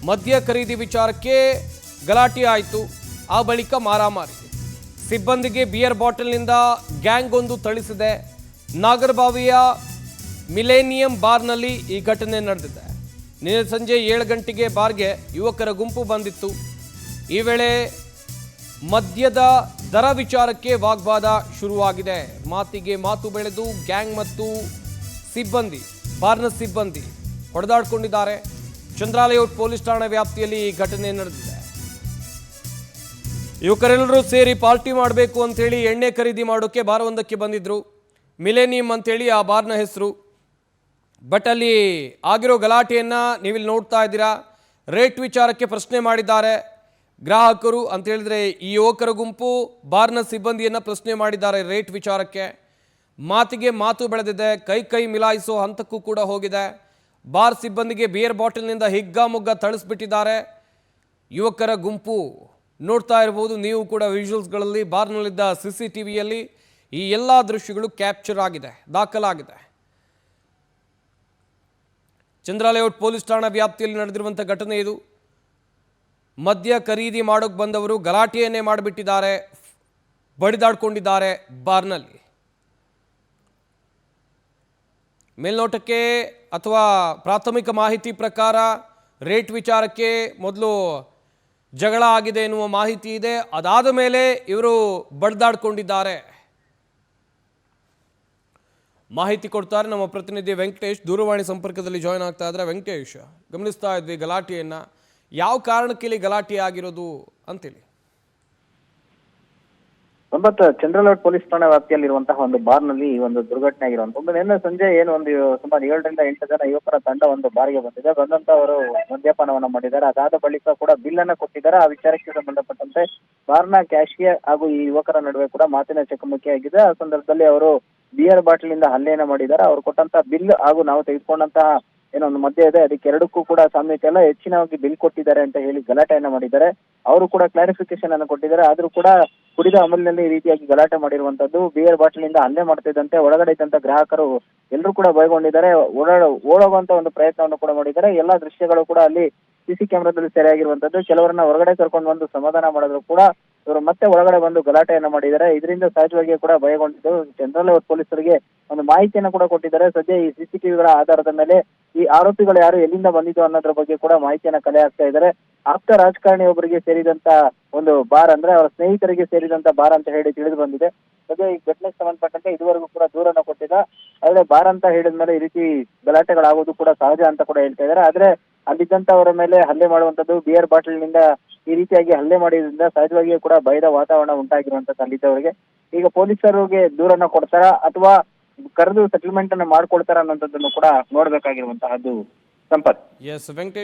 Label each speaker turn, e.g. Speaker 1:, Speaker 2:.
Speaker 1: ಮದ್ಯ ಖರೀದಿ ವಿಚಾರಕ್ಕೆ ಗಲಾಟೆ ಆಯಿತು. ಆ ಬಳಿಕ ಮಾರಾಮಾರಿ. ಸಿಬ್ಬಂದಿಗೆ ಬಿಯರ್ ಬಾಟಲ್ನಿಂದ ಗ್ಯಾಂಗ್ ಒಂದು ಥಳಿಸಿದೆ. ನಾಗರಬಾವಿಯ ಮಿಲೇನಿಯಂ ಬಾರ್ನಲ್ಲಿ ಈ ಘಟನೆ ನಡೆದಿದೆ. ನಿನ್ನೆ ಸಂಜೆ 7 ಗಂಟೆಗೆ ಬಾರ್ಗೆ ಯುವಕರ ಗುಂಪು ಬಂದಿತ್ತು. ಈ ವೇಳೆ ಮದ್ಯದ ದರ ವಿಚಾರಕ್ಕೆ ವಾಗ್ವಾದ ಶುರುವಾಗಿದೆ. ಮಾತಿಗೆ ಮಾತು ಬೆಳೆದು ಗ್ಯಾಂಗ್ ಮತ್ತು ಸಿಬ್ಬಂದಿ, ಬಾರ್ನ ಸಿಬ್ಬಂದಿ ಹೊಡೆದಾಡಿಕೊಂಡಿದ್ದಾರೆ. ಚಂದ್ರಾಲೇಔಟ್ ಪೊಲೀಸ್ ಠಾಣಾ ವ್ಯಾಪ್ತಿಯಲ್ಲಿ ಈ ಘಟನೆ ನಡೆದಿದೆ. ಯುವಕರೆಲ್ಲರೂ ಸೇರಿ ಪಾರ್ಟಿ ಮಾಡಬೇಕು ಅಂತೇಳಿ ಎಣ್ಣೆ ಖರೀದಿ ಮಾಡೋಕ್ಕೆ ಬಾರವೊಂದಕ್ಕೆ ಬಂದಿದ್ರು. ಮಿಲೇನಿಯಂ ಅಂತೇಳಿ ಆ ಬಾರ್ನ ಹೆಸರು. ಬಟ್ ಅಲ್ಲಿ ಆಗಿರೋ ಗಲಾಟೆಯನ್ನು ನೀವಿಲ್ಲಿ ನೋಡ್ತಾ ಇದ್ದೀರಾ. ರೇಟ್ ವಿಚಾರಕ್ಕೆ ಪ್ರಶ್ನೆ ಮಾಡಿದ್ದಾರೆ ಗ್ರಾಹಕರು ಅಂತ ಹೇಳಿದ್ರೆ ಈ ಯುವಕರ ಗುಂಪು ಬಾರ್ನ ಸಿಬ್ಬಂದಿಯನ್ನು ಪ್ರಶ್ನೆ ಮಾಡಿದ್ದಾರೆ ರೇಟ್ ವಿಚಾರಕ್ಕೆ. ಮಾತಿಗೆ ಮಾತು ಬೆಳೆದಿದೆ. ಕೈ ಮಿಲಾಯಿಸೋ ಹಂತಕ್ಕೂ ಕೂಡ ಹೋಗಿದೆ. ಬಾರ್ ಸಿಬ್ಬಂದಿಗೆ ಬಿಯರ್ ಬಾಟಲ್ನಿಂದ ಹಿಗ್ಗಾಮುಗ್ಗ ಥಳಿಸ್ಬಿಟ್ಟಿದ್ದಾರೆ ಯುವಕರ ಗುಂಪು. ನೋಡ್ತಾ ಇರಬಹುದು ನೀವು ಕೂಡ ವಿಜುವಲ್ಸ್ಗಳಲ್ಲಿ. ಬಾರ್ನಲ್ಲಿದ್ದ CCTVಯಲ್ಲಿ ಈ ಎಲ್ಲ ದೃಶ್ಯಗಳು ಕ್ಯಾಪ್ಚರ್ ಆಗಿದೆ, ದಾಖಲಾಗಿದೆ. ಚಂದ್ರಾಲೇಔಟ್ ಪೊಲೀಸ್ ಠಾಣಾ ವ್ಯಾಪ್ತಿಯಲ್ಲಿ ನಡೆದಿರುವಂಥ ಘಟನೆ ಇದು. ಮದ್ಯ ಖರೀದಿ ಮಾಡೋಕೆ ಬಂದವರು ಗಲಾಟೆಯನ್ನೇ ಮಾಡಿಬಿಟ್ಟಿದ್ದಾರೆ, ಬಡಿದಾಡ್ಕೊಂಡಿದ್ದಾರೆ ಬಾರ್ನಲ್ಲಿ. ಮೇಲ್ನೋಟಕ್ಕೆ ಅಥವಾ ಪ್ರಾಥಮಿಕ ಮಾಹಿತಿ ಪ್ರಕಾರ ರೇಟ್ ವಿಚಾರಕ್ಕೆ ಮೊದಲು ಜಗಳ ಆಗಿದೆ ಎನ್ನುವ ಮಾಹಿತಿ ಇದೆ. ಅದಾದ ಮೇಲೆ ಇವರು ಬಡಿದಾಡ್ಕೊಂಡಿದ್ದಾರೆ. ಮಾಹಿತಿ ಕೊಡ್ತಾರೆ ನಮ್ಮ ಪ್ರತಿನಿಧಿ ವೆಂಕಟೇಶ್. ದೂರವಾಣಿ ಸಂಪರ್ಕದಲ್ಲಿ ಜಾಯ್ನ್ ಆಗ್ತಾ ಇದ್ದಾರೆ. ವೆಂಕಟೇಶ್, ಗಮನಿಸ್ತಾ ಇದ್ವಿ ಗಲಾಟೆಯನ್ನು. ಯಾವ ಕಾರಣಕ್ಕೆ ಇಲ್ಲಿ ಗಲಾಟೆ ಆಗಿರೋದು ಅಂತೇಳಿ?
Speaker 2: ಚಂದ್ರಾಲೇಔಟ್ ಪೊಲೀಸ್ ಠಾಣಾ ವ್ಯಾಪ್ತಿಯಲ್ಲಿರುವಂತಹ ಒಂದು ಬಾರ್ನಲ್ಲಿ ಒಂದು ದುರ್ಘಟನೆ ಆಗಿರುವಂತದ್ದು. ನಿನ್ನೆ ಸಂಜೆ ಸುಮಾರು 7 ರಿಂದ 8 ಜನ ಯುವಕರ ತಂಡ ಒಂದು ಬಾರಿಗೆ ಬಂದಿದೆ. ಬಂದಂತ ಅವರು ಮದ್ಯಪಾನವನ್ನ ಮಾಡಿದ್ದಾರೆ. ಅದಾದ ಬಳಿಕ ಕೂಡ ಬಿಲ್ ಅನ್ನ ಕೊಟ್ಟಿದ್ದಾರೆ. ಆ ವಿಚಾರಕ್ಕೆ ಸಂಬಂಧಪಟ್ಟಂತೆ ಬಾರ್ನ ಕ್ಯಾಶಿಯರ್ ಹಾಗೂ ಈ ಯುವಕರ ನಡುವೆ ಕೂಡ ಮಾತಿನ ಚಕಮಕಿ ಆಗಿದೆ. ಆ ಸಂದರ್ಭದಲ್ಲಿ ಅವರು ಬಿಯರ್ ಬಾಟಲಿಂದ ಹಲ್ಲೆಯನ್ನ ಮಾಡಿದ್ದಾರೆ. ಅವರು ಕೊಟ್ಟಂತ ಬಿಲ್ ಹಾಗೂ ನಾವು ತೆಗೆದುಕೊಂಡಂತಹ ಏನೊಂದು ಮದ್ಯ ಇದೆ ಅದಕ್ಕೆ ಎರಡಕ್ಕೂ ಕೂಡ ಸಾಮ್ಯತೆ ಎಲ್ಲ ಹೆಚ್ಚಿನವಾಗಿ ಬಿಲ್ ಕೊಟ್ಟಿದ್ದಾರೆ ಅಂತ ಹೇಳಿ ಗಲಾಟೆಯನ್ನ ಮಾಡಿದ್ದಾರೆ. ಅವರು ಕೂಡ ಕ್ಲಾರಿಫಿಕೇಶನ್ ಅನ್ನು ಕೊಟ್ಟಿದ್ದಾರೆ. ಆದ್ರೂ ಕೂಡ ಕುಡಿದ ಅಮಲಿನಲ್ಲಿ ಈ ರೀತಿಯಾಗಿ ಗಲಾಟೆ ಮಾಡಿರುವಂತದ್ದು. ಬಿಯರ್ ಬಾಟಲಿಂದ ಹಲ್ಲೆ ಮಾಡ್ತಿದ್ದಂತೆ ಒಳಗಡೆ ಇದ್ದಂತ ಗ್ರಾಹಕರು ಎಲ್ಲರೂ ಕೂಡ ಭಯಗೊಂಡಿದ್ದಾರೆ. ಓಡೋಗುವಂತ ಒಂದು ಪ್ರಯತ್ನವನ್ನು ಕೂಡ ಮಾಡಿದ್ದಾರೆ. ಎಲ್ಲಾ ದೃಶ್ಯಗಳು ಕೂಡ ಅಲ್ಲಿ CC ಕ್ಯಾಮೆರಾದಲ್ಲಿ ಸೆರೆಯಾಗಿರುವಂತದ್ದು. ಕೆಲವರನ್ನ ಹೊರಗಡೆ ಕರ್ಕೊಂಡು ಬಂದು ಸಮಾಧಾನ ಮಾಡಿದ್ರು ಕೂಡ ಇವರು ಮತ್ತೆ ಒಳಗಡೆ ಬಂದು ಗಲಾಟೆಯನ್ನ ಮಾಡಿದ್ದಾರೆ. ಇದರಿಂದ ಸಹಜವಾಗಿ ಕೂಡ ಭಯಗೊಂಡಿದ್ದು ಚಂದ್ರಾಲೇಔಟ್ ಪೊಲೀಸರಿಗೆ ಒಂದು ಮಾಹಿತಿಯನ್ನು ಕೂಡ ಕೊಟ್ಟಿದ್ದಾರೆ. ಸದ್ಯ ಈ CCTVಗಳ ಆಧಾರದ ಮೇಲೆ ಈ ಆರೋಪಿಗಳು ಯಾರು ಎಲ್ಲಿಂದ ಬಂದಿದ್ದು ಅನ್ನೋದ್ರ ಬಗ್ಗೆ ಕೂಡ ಮಾಹಿತಿಯನ್ನ ಕಲೆ ಹಾಕ್ತಾ ಇದ್ದಾರೆ. ಆಪ್ತ ರಾಜಕಾರಣಿ ಒಬ್ಬರಿಗೆ ಸೇರಿದಂತ ಒಂದು ಬಾರ್ ಅಂದ್ರೆ ಅವರ ಸ್ನೇಹಿತರಿಗೆ ಸೇರಿದಂತ ಬಾರ್ ಅಂತ ಹೇಳಿ ತಿಳಿದು ಬಂದಿದೆ. ಸದ್ಯ ಈ ಘಟನೆಗೆ ಸಂಬಂಧಪಟ್ಟಂತೆ ಇದುವರೆಗೂ ಕೂಡ ದೂರನ್ನ ಕೊಟ್ಟಿದ್ದ. ಆದ್ರೆ ಬಾರ್ ಅಂತ ಹೇಳಿದ್ಮೇಲೆ ಈ ರೀತಿ ಗಲಾಟೆಗಳಾಗೋದು ಕೂಡ ಸಹಜ ಅಂತ ಕೂಡ ಹೇಳ್ತಾ ಇದ್ದಾರೆ. ಆದ್ರೆ ಅಲ್ಲಿದ್ದಂತವರ ಮೇಲೆ ಹಲ್ಲೆ ಮಾಡುವಂತದ್ದು, ಬಿಯರ್ ಬಾಟಲ್ನಿಂದ ಈ ರೀತಿಯಾಗಿ ಹಲ್ಲೆ ಮಾಡಿದ್ರಿಂದ ಸಹಜವಾಗಿಯೂ ಕೂಡ ಭಯದ ವಾತಾವರಣ ಉಂಟಾಗಿರುವಂತದ್ದು ಅಲ್ಲಿದ್ದವರಿಗೆ. ಈಗ ಪೊಲೀಸರಿಗೆ ದೂರನ್ನ ಕೊಡ್ತಾರಾ ಅಥವಾ ಕರೆದು ಸೆಟಲ್ಮೆಂಟ್ ಅನ್ನು ಮಾಡ್ಕೊಳ್ತಾರ ಅನ್ನೋದನ್ನು ಕೂಡ ನೋಡ್ಬೇಕಾಗಿರುವಂತಹದ್ದು ಸಂಪತ್.
Speaker 1: ಎಸ್ ವೆಂಕಟೇಶ್.